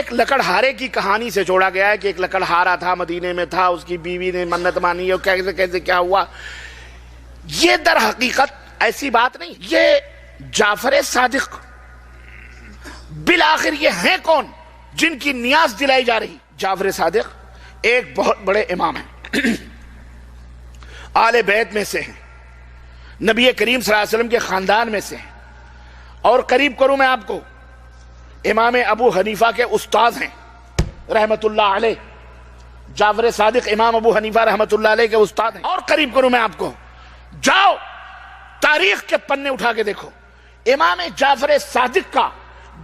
ایک لکڑہارے کی کہانی سے جوڑا گیا ہے کہ ایک لکڑہارا تھا، مدینے میں تھا، اس کی بیوی نے منت مانی اور کیسے کیسے کیا ہوا. یہ در حقیقت ایسی بات نہیں. یہ جعفر صادق بالآخر یہ ہیں کون جن کی نیاز دلائی جا رہی؟ جعفر صادق ایک بہت بڑے امام ہیں، آل بیت میں سے ہیں، نبی کریم صلی اللہ علیہ وسلم کے خاندان میں سے ہیں، اور قریب کروں میں آپ کو امام ابو حنیفہ کے استاد ہیں رحمت اللہ علیہ. جعفر صادق امام ابو حنیفہ رحمت اللہ علیہ کے استاد ہیں. اور قریب کروں میں آپ کو، جاؤ تاریخ کے پنے اٹھا کے دیکھو امام جعفر صادق کا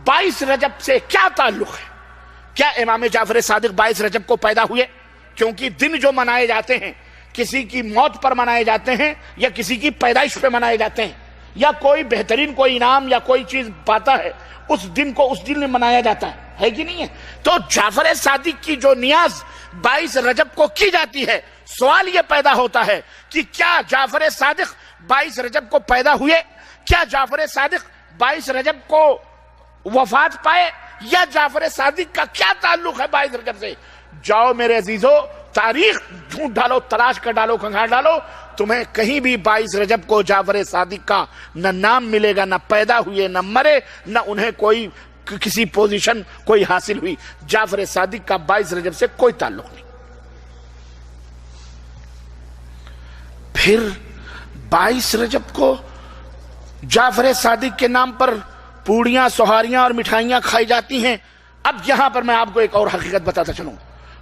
22 رجب سے کیا تعلق ہے. کیا امام جعفر صادق 22 رجب کو پیدا ہوئے؟ کیونکہ دن جو منائے جاتے ہیں کسی کی موت پر منائے جاتے ہیں یا کسی کی پیدائش پہ منائے جاتے ہیں، یا کوئی بہترین کوئی انعام یا کوئی چیز پاتا ہے اس دن کو اس دن میں منایا جاتا ہے کہ نہیں ہے؟ تو جعفر صادق کی جو نیاز 22 رجب کو کی جاتی ہے، سوال یہ پیدا ہوتا ہے کہ کیا جعفر صادق 22 رجب کو پیدا ہوئے؟ کیا جعفر صادق 22 رجب کو وفات پائے؟ یا جعفر صادق کا کیا تعلق ہے 22 رجب سے؟ جاؤ میرے عزیزو، تاریخ ڈھونڈ ڈالو، تلاش کر ڈالو، کھنگال ڈالو، تمہیں کہیں بھی 22 رجب کو جعفر صادق کا نہ نام ملے گا، نہ پیدا ہوئے، نہ مرے، نہ انہیں کوئی کسی پوزیشن کوئی حاصل ہوئی. جعفر صادق کا 22 رجب سے کوئی تعلق نہیں. پھر 22 رجب کو جعفر صادق کے نام پر پوڑیاں، سوہاریاں اور مٹھائیاں کھائی جاتی ہیں. اب یہاں پر میں آپ کو ایک اور حقیقت بتاتا چلوں.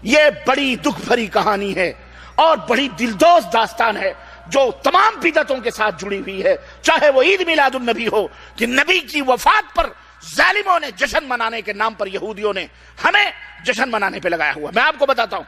یہ بڑی دکھ بھری کہانی ہے اور بڑی دلدوز داستان ہے جو تمام بدعتوں کے ساتھ جڑی ہوئی ہے. چاہے وہ عید میلاد النبی ہو کہ نبی کی وفات پر ظالموں نے جشن منانے کے نام پر یہودیوں نے ہمیں جشن منانے پہ لگایا ہوا. میں آپ کو بتاتا ہوں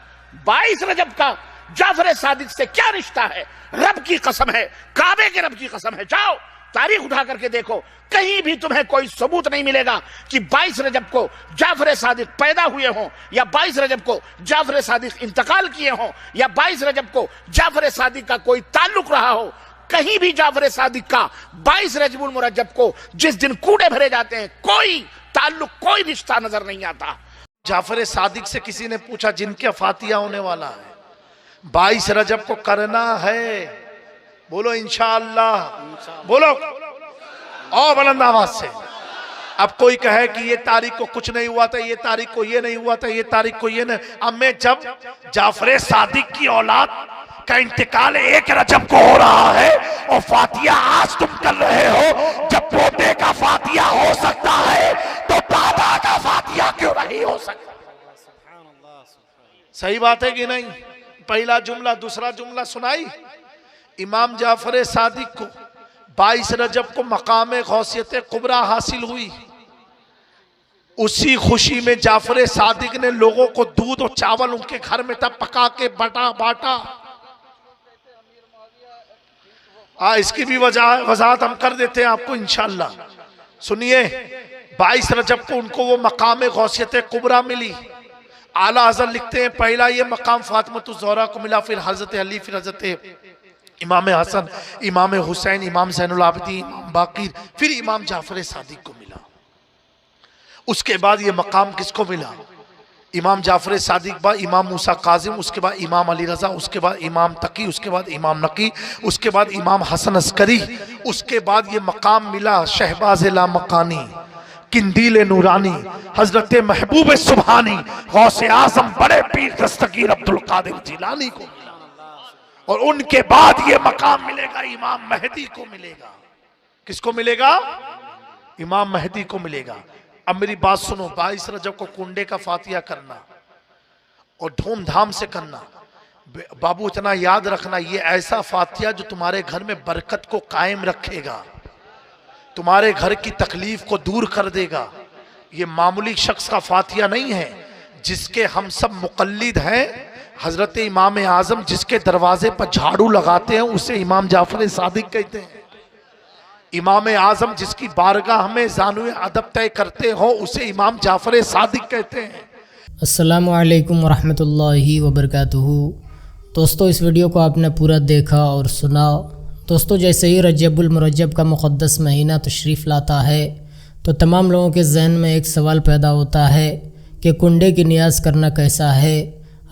22 رجب کا جعفر صادق سے کیا رشتہ ہے. رب کی قسم ہے، کعبے کے رب کی قسم ہے، جاؤ تاریخ اٹھا کر کے دیکھو، کہیں بھی تمہیں کوئی ثبوت نہیں ملے گا کہ 22 رجب کو جعفر صادق پیدا ہوئے ہوں، یا 22 رجب کو جعفر صادق انتقال کیے ہوں، یا 22 رجب کو جعفر صادق کا کوئی تعلق رہا ہو. کہیں بھی جعفر صادق کا 22 رجب المرجب کو جس دن کوڑے بھرے جاتے ہیں کوئی تعلق، کوئی رشتہ نظر نہیں آتا. جعفر صادق سے کسی نے پوچھا جن کے فاتحہ ہونے والا ہے 22 رجب کو کرنا ہے، بولو انشاءاللہ، بولو اور بلند آواز سے. اب کوئی کہے کہ یہ تاریخ کو کچھ نہیں ہوا تھا، یہ تاریخ کو یہ نہیں ہوا تھا، یہ تاریخ کو یہ نہیں. اب میں جب جعفر صادق کی اولاد کا انتقال 1 رجب کو ہو رہا ہے اور فاتحہ آج تم کر رہے ہو، جب پوتے کا فاتحہ ہو سکتا ہے تو دادا کا فاتحہ کیوں نہیں ہو سکتا؟ صحیح بات ہے کہ نہیں؟ پہلا جملہ. دوسرا جملہ سنائی. امام جعفر صادق کو 22 رجب کو مقام غوثیت کبریٰ حاصل ہوئی. اسی خوشی میں جعفر صادق نے لوگوں کو دودھ اور چاول ان کے گھر میں تھا پکا کے باٹا. اس کی بھی وضاحت ہم کر دیتے ہیں آپ کو انشاءاللہ. سنیے 22 رجب کو ان کو وہ مقام غوثیت کبریٰ ملی. اعلیٰ حضرت لکھتے ہیں پہلا یہ مقام فاطمۃ الزہرا کو ملا، پھر حضرت علی، پھر حضرت امام حسن، امام حسین، امام زین العابدین، امام باقر، پھر امام جعفر صادق کو ملا. اس کے بعد یہ مقام کس کو ملا؟ امام جعفر صادق بعد امام موسیٰ کاظم، اس کے بعد امام علی رضا، اس کے بعد امام تقی، اس کے بعد امام نقی، اس کے بعد امام حسن عسکری. اس کے بعد یہ مقام ملا شہباز لامکانی، قندیل نورانی، حضرت محبوب سبحانی، غوث اعظم بڑے پیر دستگیر عبدالقادر جیلانی کو. اور ان کے بعد یہ مقام ملے گا امام مہدی کو ملے گا. کس کو ملے گا؟ امام مہدی کو ملے گا. اب میری بات سنو، 22 رجب کو کنڈے کا فاتحہ کرنا اور دھوم دھام سے کرنا. بابو اتنا یاد رکھنا، یہ ایسا فاتحہ جو تمہارے گھر میں برکت کو قائم رکھے گا، تمہارے گھر کی تکلیف کو دور کر دے گا. یہ معمولی شخص کا فاتحہ نہیں ہے جس کے ہم سب مقلد ہیں. حضرت امام اعظم جس کے دروازے پر جھاڑو لگاتے ہیں اسے امام جعفر صادق کہتے ہیں. امام اعظم جس کی بارگاہ میں زانوِ ادب طے کرتے ہو اسے امام جعفر صادق کہتے ہیں. السلام علیکم ورحمۃ اللہ وبرکاتہ. دوستو اس ویڈیو کو آپ نے پورا دیکھا اور سنا. دوستو جیسے ہی رجب المرجب کا مقدس مہینہ تشریف لاتا ہے تو تمام لوگوں کے ذہن میں ایک سوال پیدا ہوتا ہے کہ کنڈے کی نیاز کرنا کیسا ہے،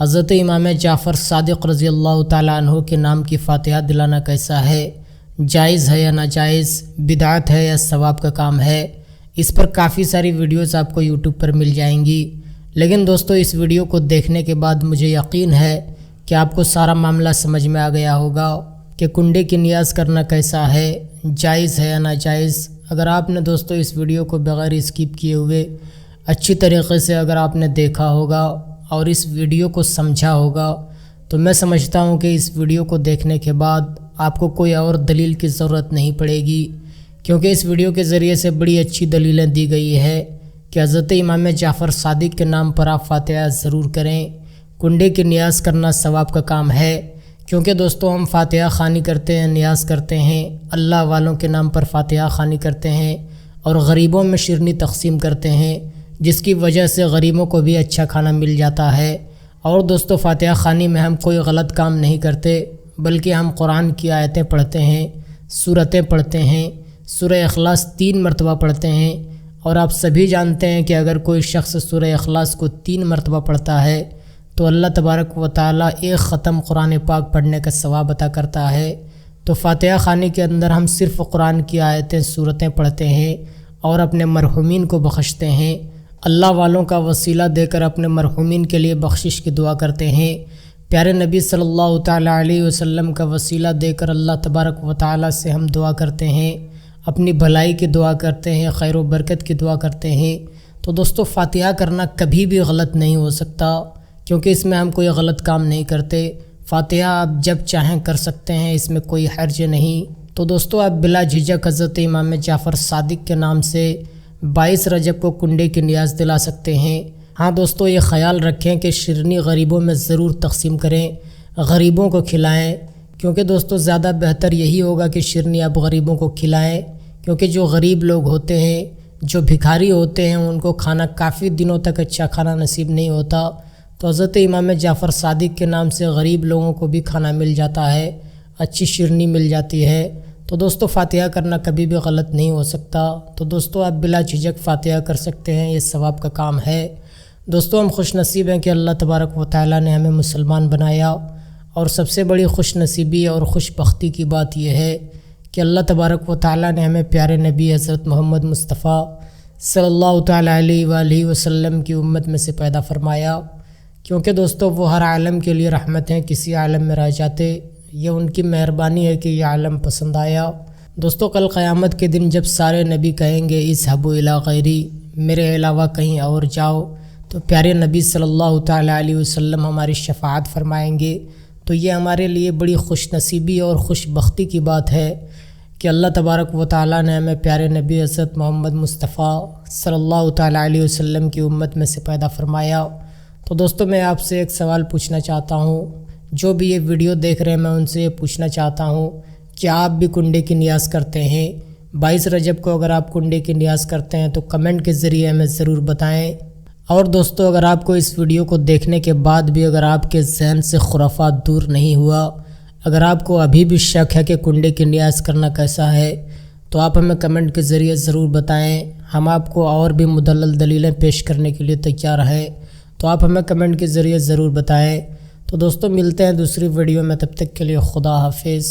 حضرت امام جعفر صادق رضی اللہ تعالیٰ عنہ کے نام کی فاتحہ دلانا کیسا ہے، جائز ہے یا ناجائز، بدعت ہے یا ثواب کا کام ہے۔ اس پر کافی ساری ویڈیوز آپ کو یوٹیوب پر مل جائیں گی، لیکن دوستو اس ویڈیو کو دیکھنے کے بعد مجھے یقین ہے کہ آپ کو سارا معاملہ سمجھ میں آ گیا ہوگا کہ کنڈے کی نیاز کرنا کیسا ہے، جائز ہے یا ناجائز۔ اگر آپ نے دوستو اس ویڈیو کو بغیر اسکپ کیے ہوئے اچھی طریقے سے اگر آپ نے دیکھا ہوگا اور اس ویڈیو کو سمجھا ہوگا تو میں سمجھتا ہوں کہ اس ویڈیو کو دیکھنے کے بعد آپ کو کوئی اور دلیل کی ضرورت نہیں پڑے گی، کیونکہ اس ویڈیو کے ذریعے سے بڑی اچھی دلیلیں دی گئی ہے کہ حضرت امام جعفر صادق کے نام پر آپ فاتحہ ضرور کریں، کنڈے کی نیاز کرنا ثواب کا کام ہے۔ کیونکہ دوستو ہم فاتحہ خوانی کرتے ہیں، نیاز کرتے ہیں، اللہ والوں کے نام پر فاتحہ خوانی کرتے ہیں اور غریبوں میں شیرنی تقسیم کرتے ہیں، جس کی وجہ سے غریبوں کو بھی اچھا کھانا مل جاتا ہے۔ اور دوستو فاتحہ خوانی میں ہم کوئی غلط کام نہیں کرتے، بلکہ ہم قرآن کی آیتیں پڑھتے ہیں، سورتیں پڑھتے ہیں، سورہ اخلاص 3 مرتبہ پڑھتے ہیں، اور آپ سبھی جانتے ہیں کہ اگر کوئی شخص سورہ اخلاص کو 3 مرتبہ پڑھتا ہے تو اللہ تبارک و تعالیٰ ایک ختم قرآن پاک پڑھنے کا ثواب عطا کرتا ہے۔ تو فاتحہ خوانی کے اندر ہم صرف قرآن کی آیتیں سورتیں پڑھتے ہیں اور اپنے مرحومین کو بخشتے ہیں، اللہ والوں کا وسیلہ دے کر اپنے مرحومین کے لیے بخشش کی دعا کرتے ہیں، پیارے نبی صلی اللہ تعالیٰ علیہ وسلم کا وسیلہ دے کر اللہ تبارک و تعالیٰ سے ہم دعا کرتے ہیں، اپنی بھلائی کی دعا کرتے ہیں، خیر و برکت کی دعا کرتے ہیں۔ تو دوستو فاتحہ کرنا کبھی بھی غلط نہیں ہو سکتا، کیونکہ اس میں ہم کوئی غلط کام نہیں کرتے۔ فاتحہ آپ جب چاہیں کر سکتے ہیں، اس میں کوئی حرج نہیں۔ تو دوستو آپ بلا جھجک حضرت امام جعفر صادق کے نام سے 22 رجب کو کنڈے کی نیاز دلا سکتے ہیں۔ ہاں دوستو یہ خیال رکھیں کہ شیرنی غریبوں میں ضرور تقسیم کریں، غریبوں کو کھلائیں، کیونکہ دوستو زیادہ بہتر یہی ہوگا کہ شیرنی آپ غریبوں کو کھلائیں، کیونکہ جو غریب لوگ ہوتے ہیں، جو بھکاری ہوتے ہیں، ان کو کھانا کافی دنوں تک اچھا کھانا نصیب نہیں ہوتا۔ تو حضرت امام جعفر صادق کے نام سے غریب لوگوں کو بھی کھانا مل جاتا ہے، اچھی شیرنی مل جاتی ہے۔ تو دوستو فاتحہ کرنا کبھی بھی غلط نہیں ہو سکتا۔ تو دوستو آپ بلا جھجک فاتحہ کر سکتے ہیں، یہ ثواب کا کام ہے۔ دوستو ہم خوش نصیب ہیں کہ اللہ تبارک و تعالیٰ نے ہمیں مسلمان بنایا، اور سب سے بڑی خوش نصیبی اور خوش بختی کی بات یہ ہے کہ اللہ تبارک و تعالیٰ نے ہمیں پیارے نبی حضرت محمد مصطفیٰ صلی اللہ تعالیٰ علیہ وآلہ وسلم کی امت میں سے پیدا فرمایا، کیونکہ دوستو وہ ہر عالم کے لیے رحمت ہیں، کسی عالم میں رہ جاتے، یہ ان کی مہربانی ہے کہ یہ عالم پسند آیا۔ دوستو کل قیامت کے دن جب سارے نبی کہیں گے اذهبوا الی غیری، میرے علاوہ کہیں اور جاؤ، تو پیارے نبی صلی اللہ تعالیٰ علیہ وسلم ہماری شفاعت فرمائیں گے۔ تو یہ ہمارے لیے بڑی خوش نصیبی اور خوش بختی کی بات ہے کہ اللہ تبارک و تعالیٰ نے ہمیں پیارے نبی حضرت محمد مصطفیٰ صلی اللہ تعالیٰ علیہ وسلم کی امت میں سے پیدا فرمایا۔ تو دوستو میں آپ سے ایک سوال پوچھنا چاہتا ہوں، جو بھی یہ ویڈیو دیکھ رہے ہیں میں ان سے یہ پوچھنا چاہتا ہوں کہ آپ بھی کنڈے کی نیاز کرتے ہیں؟ 22 رجب کو اگر آپ کنڈے کی نیاز کرتے ہیں تو کمنٹ کے ذریعے ہمیں ضرور بتائیں۔ اور دوستو اگر آپ کو اس ویڈیو کو دیکھنے کے بعد بھی اگر آپ کے ذہن سے خرافات دور نہیں ہوا، اگر آپ کو ابھی بھی شک ہے کہ کنڈے کی نیاز کرنا کیسا ہے، تو آپ ہمیں کمنٹ کے ذریعے ضرور بتائیں، ہم آپ کو اور بھی مدلل دلیلیں پیش کرنے کے لیے تیار ہیں۔ تو آپ ہمیں کمنٹ کے ذریعے ضرور بتائیں۔ تو دوستو ملتے ہیں دوسری ویڈیو میں، تب تک کے لیے خدا حافظ۔